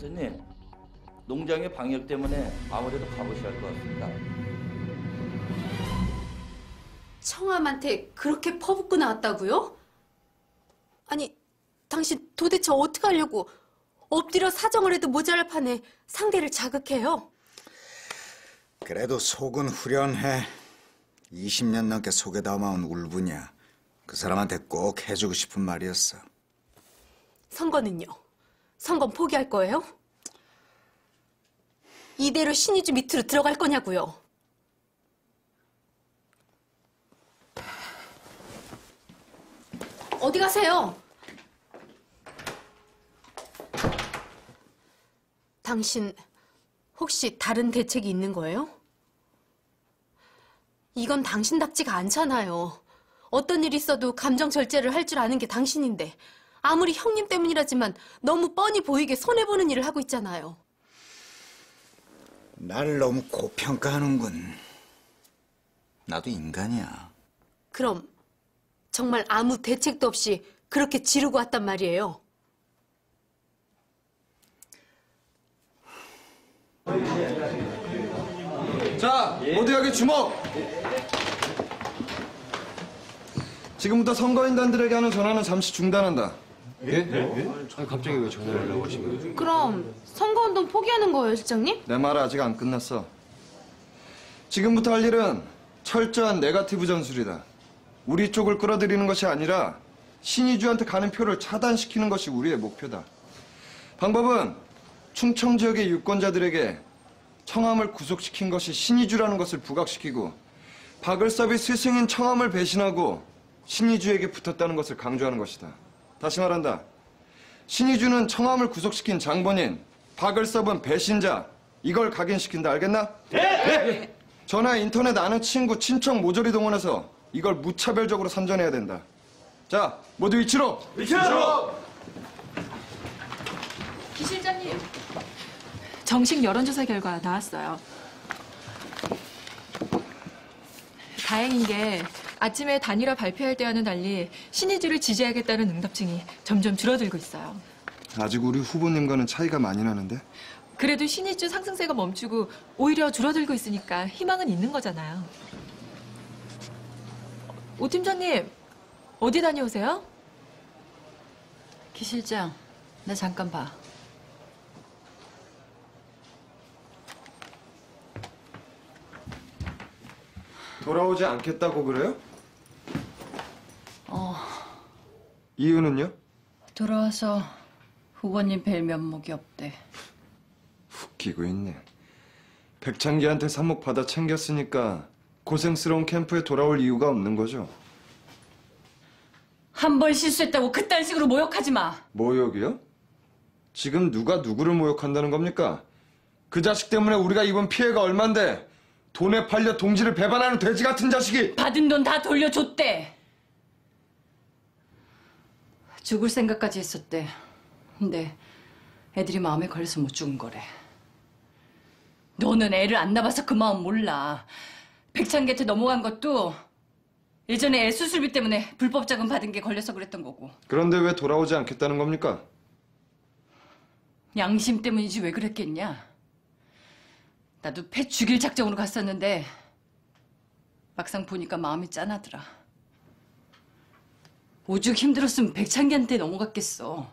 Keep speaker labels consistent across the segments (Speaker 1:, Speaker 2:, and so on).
Speaker 1: 대표님, 농장의 방역 때문에 아무래도 가보셔야 할 것 같습니다.
Speaker 2: 청암한테 그렇게 퍼붓고 나왔다고요? 아니, 당신 도대체 어떻게 하려고 엎드려 사정을 해도 모자랄 판에 상대를 자극해요?
Speaker 3: 그래도 속은 후련해. 20년 넘게 속에 담아온 울분이야. 그 사람한테 꼭 해주고 싶은 말이었어.
Speaker 2: 선거는요? 선거 포기할 거예요? 이대로 신의주 밑으로 들어갈 거냐고요? 어디 가세요? 당신 혹시 다른 대책이 있는 거예요? 이건 당신답지가 않잖아요. 어떤 일이 있어도 감정 절제를 할 줄 아는 게 당신인데 아무리 형님 때문이라지만 너무 뻔히 보이게 손해보는 일을 하고 있잖아요.
Speaker 3: 날 너무 고평가하는군. 나도 인간이야.
Speaker 2: 그럼 정말 아무 대책도 없이 그렇게 지르고 왔단 말이에요.
Speaker 4: 자, 모두 여기 주목! 지금부터 선거인단들에게 하는 전화는 잠시 중단한다.
Speaker 5: 예? 아니, 갑자기 왜 전화를 하려고 하신 거예요?
Speaker 2: 그럼 선거운동 포기하는 거예요, 실장님?
Speaker 4: 내 말 아직 안 끝났어. 지금부터 할 일은 철저한 네거티브 전술이다. 우리 쪽을 끌어들이는 것이 아니라 신의주한테 가는 표를 차단시키는 것이 우리의 목표다. 방법은 충청 지역의 유권자들에게 청암을 구속시킨 것이 신의주라는 것을 부각시키고 박을섭이 스승인 청암을 배신하고 신의주에게 붙었다는 것을 강조하는 것이다. 다시 말한다. 신의주는 청암을 구속시킨 장본인, 박을섭은 배신자. 이걸 각인시킨다. 알겠나? 네! 전화, 인터넷 아는 친구, 친척 모조리 동원해서 이걸 무차별적으로 선전해야 된다. 자, 모두 위치로! 위치로!
Speaker 6: 기 실장님, 정식 여론조사 결과 나왔어요. 다행인 게 아침에 단일화 발표할 때와는 달리 신의주를 지지하겠다는 응답층이 점점 줄어들고 있어요.
Speaker 4: 아직 우리 후보님과는 차이가 많이 나는데?
Speaker 6: 그래도 신의주 상승세가 멈추고 오히려 줄어들고 있으니까 희망은 있는 거잖아요. 오 팀장님, 어디 다녀오세요?
Speaker 7: 기 실장, 나 잠깐 봐.
Speaker 4: 돌아오지 않겠다고 그래요? 이유는요?
Speaker 7: 돌아와서 후보님 뵐 면목이 없대.
Speaker 4: 웃기고 있네. 백창기한테 삽목 받아 챙겼으니까 고생스러운 캠프에 돌아올 이유가 없는 거죠.
Speaker 7: 한 번 실수했다고 그딴 식으로 모욕하지 마.
Speaker 4: 모욕이요? 지금 누가 누구를 모욕한다는 겁니까? 그 자식 때문에 우리가 입은 피해가 얼만데 돈에 팔려 동지를 배반하는 돼지 같은 자식이!
Speaker 7: 받은 돈 다 돌려줬대. 죽을 생각까지 했었대. 근데 애들이 마음에 걸려서 못 죽은 거래. 너는 애를 안 낳아서 그 마음 몰라. 백창기한테 넘어간 것도 예전에 애 수술비 때문에 불법 자금 받은 게 걸려서 그랬던 거고.
Speaker 4: 그런데 왜 돌아오지 않겠다는 겁니까?
Speaker 7: 양심 때문이지 왜 그랬겠냐. 나도 패 죽일 작정으로 갔었는데 막상 보니까 마음이 짠하더라. 오죽 힘들었으면 백창기한테 넘어갔겠어.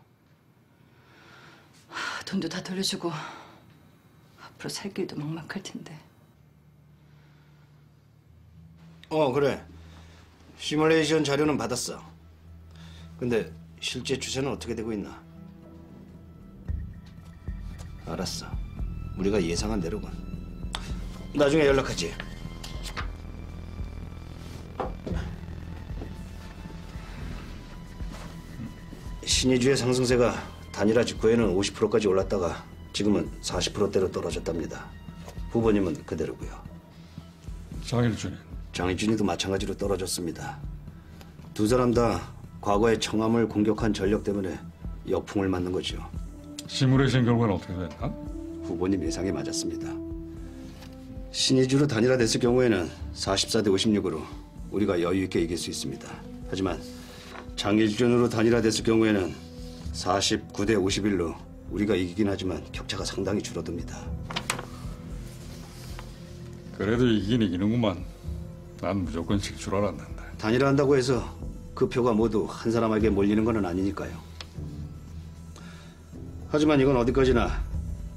Speaker 7: 돈도 다 돌려주고 앞으로 살 길도 막막할 텐데.
Speaker 8: 그래. 시뮬레이션 자료는 받았어. 근데 실제 추세는 어떻게 되고 있나? 알았어. 우리가 예상한 대로군. 나중에 연락하지. 신의주의 상승세가 단일화 직후에는 50%까지 올랐다가 지금은 40%대로 떨어졌답니다. 후보님은 그대로고요.
Speaker 9: 장일준이?
Speaker 8: 장일준이도 마찬가지로 떨어졌습니다. 두 사람 다 과거에 청암을 공격한 전력 때문에 역풍을 맞는 거죠.
Speaker 9: 시뮬레이션 결과는 어떻게 됐나?
Speaker 8: 후보님 예상에 맞았습니다. 신의주로 단일화됐을 경우에는 44대 56으로 우리가 여유 있게 이길 수 있습니다. 하지만 장일준으로 단일화됐을 경우에는 49대 51로 우리가 이기긴 하지만 격차가 상당히 줄어듭니다.
Speaker 9: 그래도 이긴 이기는구만. 난 무조건 질 줄 알았는데.
Speaker 8: 단일화한다고 해서 그 표가 모두 한 사람에게 몰리는 건 아니니까요. 하지만 이건 어디까지나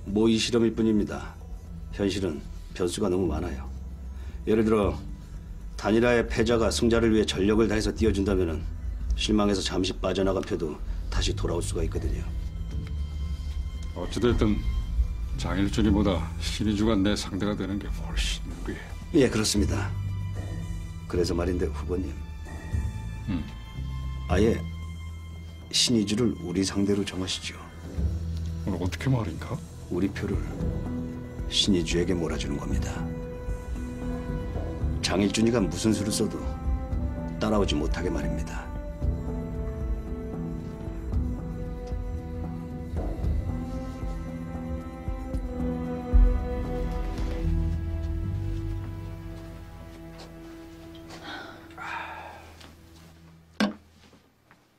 Speaker 8: 모의 실험일 뿐입니다. 현실은 변수가 너무 많아요. 예를 들어 단일화의 패자가 승자를 위해 전력을 다해서 뛰어준다면 실망해서 잠시 빠져나간 표도 다시 돌아올 수가 있거든요.
Speaker 9: 어찌됐든 장일준이보다 신의주가 내 상대가 되는 게 훨씬 유리해.
Speaker 8: 예, 그렇습니다. 그래서 말인데 후보님, 아예 신의주를 우리 상대로 정하시죠.
Speaker 9: 오늘 어떻게 말인가?
Speaker 8: 우리 표를 신의주에게 몰아주는 겁니다. 장일준이가 무슨 수를 써도 따라오지 못하게 말입니다.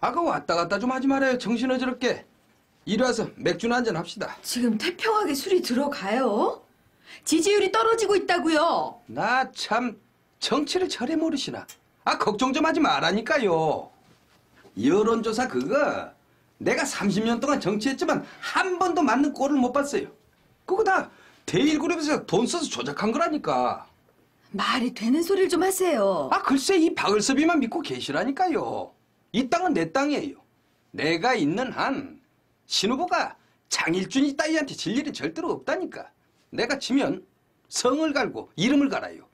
Speaker 10: 아까 왔다 갔다 좀 하지 말아요. 정신어지럽게. 이리 와서 맥주나 한잔 합시다.
Speaker 11: 지금 태평하게 술이 들어가요? 지지율이 떨어지고 있다고요.
Speaker 10: 나 참 정치를 저래 모르시나. 걱정 좀 하지 말라니까요. 여론조사 그거 내가 30년 동안 정치했지만 한 번도 맞는 꼴을 못 봤어요. 그거 다 대일그룹에서 돈 써서 조작한 거라니까.
Speaker 11: 말이 되는 소리를 좀 하세요.
Speaker 10: 글쎄 이 박을섭이만 믿고 계시라니까요. 이 땅은 내 땅이에요. 내가 있는 한 신 후보가 장일준이 따위한테 질 일이 절대로 없다니까. 내가 지면 성을 갈고 이름을 갈아요.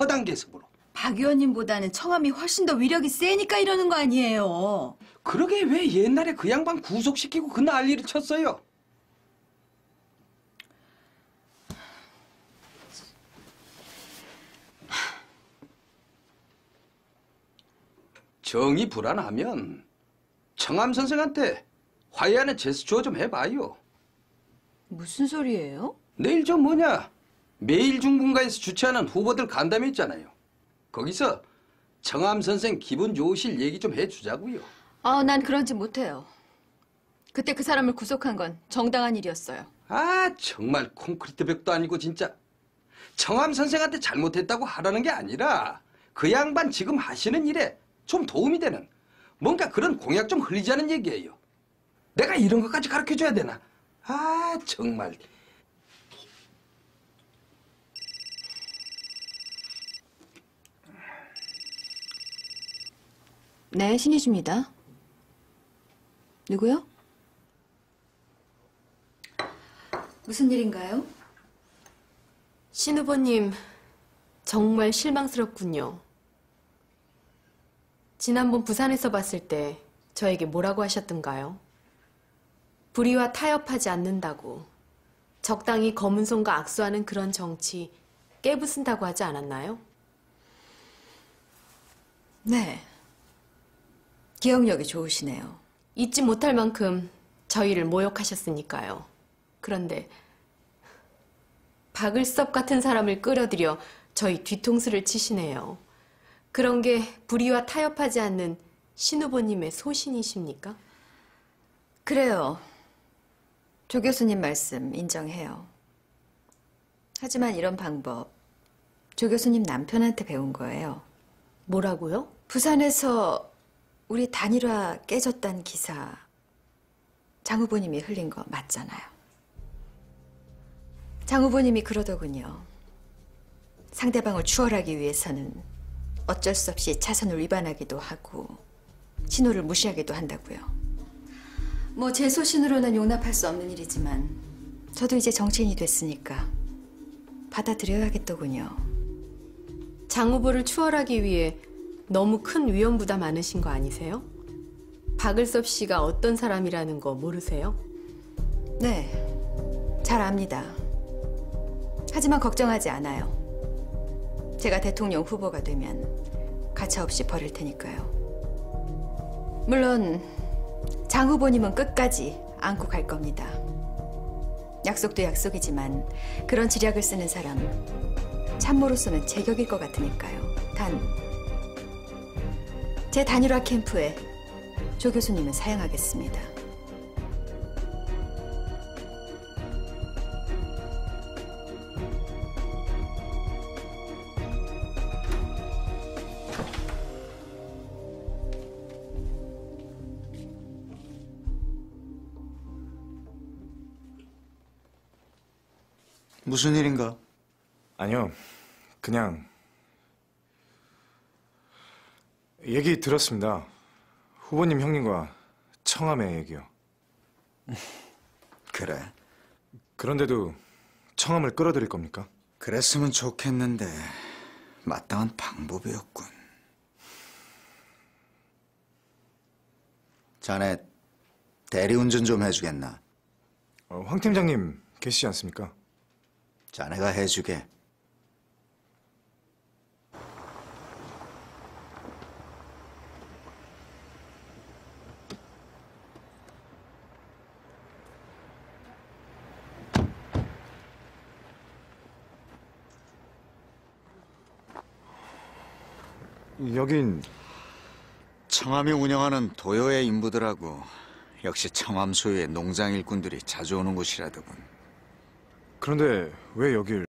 Speaker 10: 허당 계습으로.
Speaker 11: 박 의원님보다는 청암이 훨씬 더 위력이 세니까 이러는 거 아니에요.
Speaker 10: 그러게 왜 옛날에 그 양반 구속시키고 그 난리를 쳤어요? 정이 불안하면 청암 선생한테 화해하는 제스처 좀 해봐요.
Speaker 11: 무슨 소리예요?
Speaker 10: 내일 매일중분가에서 주최하는 후보들 간담회 있잖아요. 거기서 청암 선생 기분 좋으실 얘기 좀 해주자고요.
Speaker 11: 난 그런 짓 못해요. 그때 그 사람을 구속한 건 정당한 일이었어요.
Speaker 10: 정말 콘크리트 벽도 아니고 진짜. 청암 선생한테 잘못했다고 하라는 게 아니라 그 양반 지금 하시는 일에 좀 도움이 되는 뭔가 그런 공약 좀 흘리자는 얘기예요. 내가 이런 것까지 가르쳐줘야 되나? 정말.
Speaker 11: 네, 신의주입니다. 누구요? 무슨 일인가요?
Speaker 2: 신 후보님, 정말 실망스럽군요. 지난번 부산에서 봤을 때 저에게 뭐라고 하셨던가요? 불의와 타협하지 않는다고, 적당히 검은 손과 악수하는 그런 정치 깨부순다고 하지 않았나요?
Speaker 11: 네. 기억력이 좋으시네요.
Speaker 2: 잊지 못할 만큼 저희를 모욕하셨으니까요. 그런데 박을섭 같은 사람을 끌어들여 저희 뒤통수를 치시네요. 그런 게 불의와 타협하지 않는 신 후보님의 소신이십니까?
Speaker 11: 그래요. 조 교수님 말씀 인정해요. 하지만 이런 방법 조 교수님 남편한테 배운 거예요.
Speaker 2: 뭐라고요?
Speaker 11: 부산에서 우리 단일화 깨졌단 기사 장 후보님이 흘린 거 맞잖아요. 장 후보님이 그러더군요. 상대방을 추월하기 위해서는 어쩔 수 없이 차선을 위반하기도 하고 신호를 무시하기도 한다고요. 뭐 제 소신으로는 용납할 수 없는 일이지만 저도 이제 정치인이 됐으니까 받아들여야겠더군요.
Speaker 2: 장 후보를 추월하기 위해 너무 큰 위험 부담 많으신 거 아니세요? 박을섭 씨가 어떤 사람이라는 거 모르세요?
Speaker 11: 네, 잘 압니다. 하지만 걱정하지 않아요. 제가 대통령 후보가 되면 가차없이 버릴 테니까요. 물론 장 후보님은 끝까지 안고 갈 겁니다. 약속도 약속이지만 그런 지략을 쓰는 사람 참모로서는 제격일 것 같으니까요. 단 제 단일화 캠프에 조 교수님은 사양하겠습니다.
Speaker 3: 무슨 일인가?
Speaker 12: 아니요, 그냥 얘기 들었습니다. 후보님 형님과 청함의 얘기요.
Speaker 3: 그래.
Speaker 12: 그런데도 청함을 끌어들일 겁니까?
Speaker 3: 그랬으면 좋겠는데 마땅한 방법이었군. 자네 대리운전 좀 해주겠나?
Speaker 12: 황 팀장님 계시지 않습니까?
Speaker 3: 자네가 해주게.
Speaker 12: 여긴
Speaker 3: 청함이 운영하는 도요의 인부들하고 역시 청함 소유의 농장 일꾼들이 자주 오는 곳이라더군.
Speaker 12: 그런데 왜 여길?